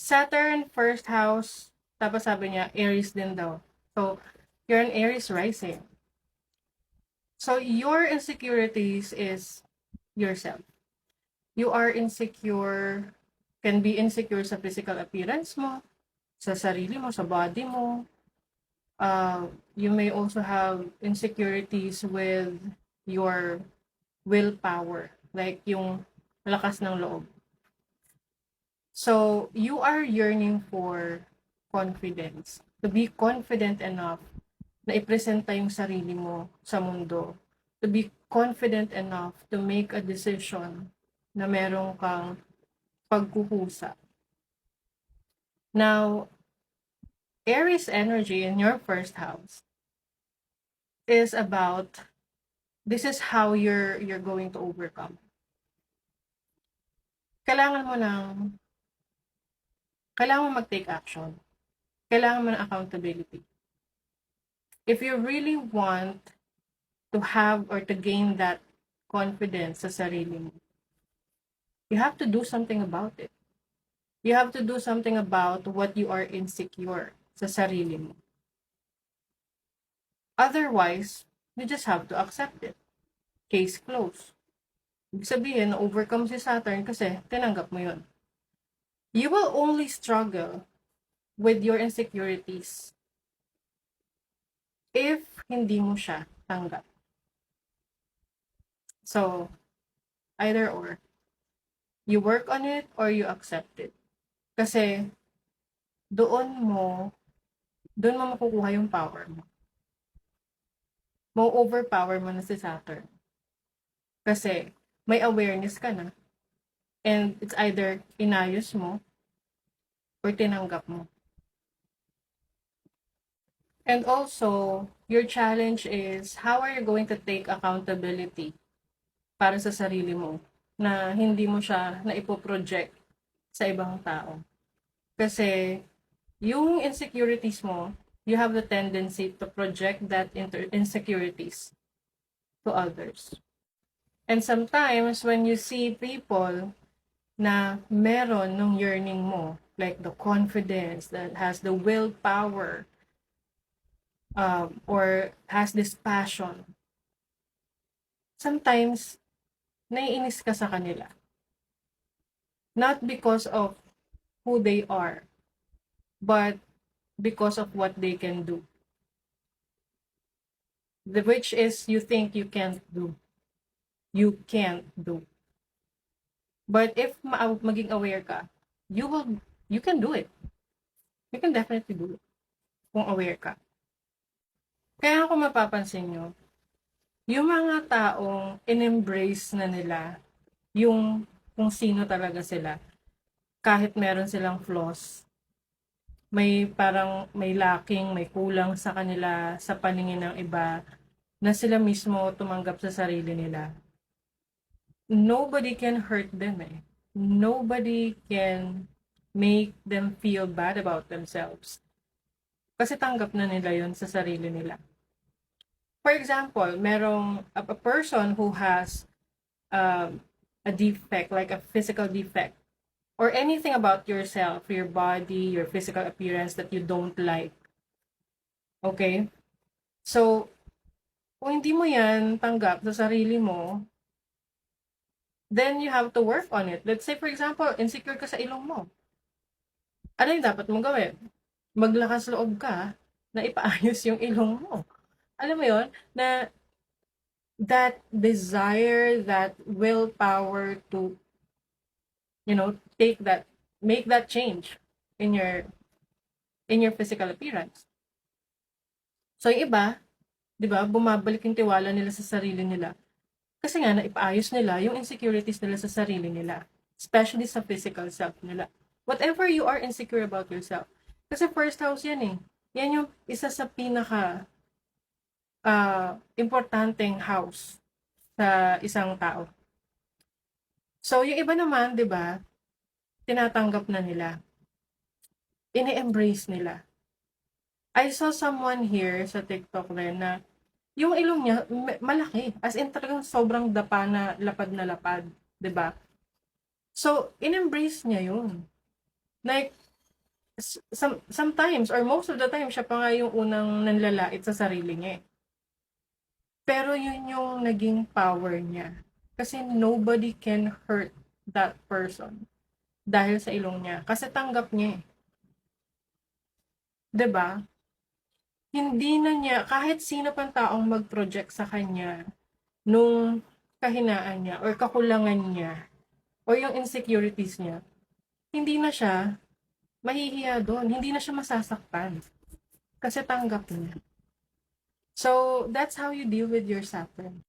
Saturn, first house, tapos sabi niya, Aries din daw. So, you're an Aries rising. So, your insecurities is yourself. You are insecure, can be insecure sa physical appearance mo, sa sarili mo, sa body mo. You may also have insecurities with your willpower, like yung lakas ng loob. So, you are yearning for confidence. To be confident enough na ipresenta yung sarili mo sa mundo. To be confident enough to make a decision na meron kang pagkukusa. Now, Aries energy in your first house is about, this is how you're going to overcome. Kailangan mo mag-take action. Kailangan mo ng accountability. If you really want to have or to gain that confidence sa sarili mo, you have to do something about it. You have to do something about what you are insecure sa sarili mo. Otherwise, you just have to accept it. Case closed. Ibig sabihin, na-overcome si Saturn kasi tinanggap mo yun. You will only struggle with your insecurities if hindi mo siya tanggap. So, either or. You work on it or you accept it. Kasi, doon mo makukuha yung power mo. Overpower mo na si Saturn. Kasi, may awareness ka na. And it's either inayos mo or tinanggap mo. And also, your challenge is, how are you going to take accountability para sa sarili mo na hindi mo siya na ipoproject sa ibang tao? Kasi, yung insecurities mo, you have the tendency to project that insecurities to others. And sometimes, when you see people na meron ng yearning mo, like the confidence, that has the willpower, or has this passion, sometimes, naiinis ka sa kanila. Not because of who they are, but because of what they can do. Which is, you think you can't do. You can't do. But if maging aware ka, you can do it. You can definitely do it. Kung aware ka. Kaya kung mapapansin nyo, yung mga taong in-embrace na nila yung kung sino talaga sila, kahit meron silang flaws, may lacking, may kulang sa kanila sa paningin ng iba, na sila mismo tumanggap sa sarili nila. Nobody can hurt them eh. Nobody can make them feel bad about themselves. Kasi tanggap na nila yon sa sarili nila. For example, merong a person who has a defect, like a physical defect, or anything about yourself, your body, your physical appearance that you don't like. Okay? So, kung hindi mo yan tanggap sa sarili mo, then you have to work on it. Let's say, for example, insecure ka sa ilong mo. Ano yung dapat mong gawin? Maglakas loob ka na ipaayos yung ilong mo. Alam mo yon, na that desire, that willpower to, make that change in your physical appearance. So yung iba, 'di ba, bumabalik yung tiwala nila sa sarili nila. Kasi nga naipaayos nila yung insecurities nila sa sarili nila, especially sa physical self nila. Whatever you are insecure about yourself. Kasi first house yan eh. Yan yung isa sa pinaka importanteng house sa isang tao. So, yung iba naman, 'di ba, tinatanggap na nila. Ini-embrace nila. I saw someone here sa TikTok rin na yung ilong niya malaki. As in talagang sobrang dapa na lapad, 'di ba? So, in-embrace niya 'yun. Like, sometimes or most of the time siya pa nga yung unang nanlalait sa sarili niya, eh. Pero yun yung naging power niya. Kasi nobody can hurt that person dahil sa ilong niya. Kasi tanggap niya, eh. 'Di ba? Hindi na niya kahit sino pang taong mag-project sa kanya nung kahinaan niya or kakulangan niya or yung insecurities niya, hindi na siya mahihiya do'n, hindi na siya masasaktan kasi tanggap niya. So, that's how you deal with your suffering.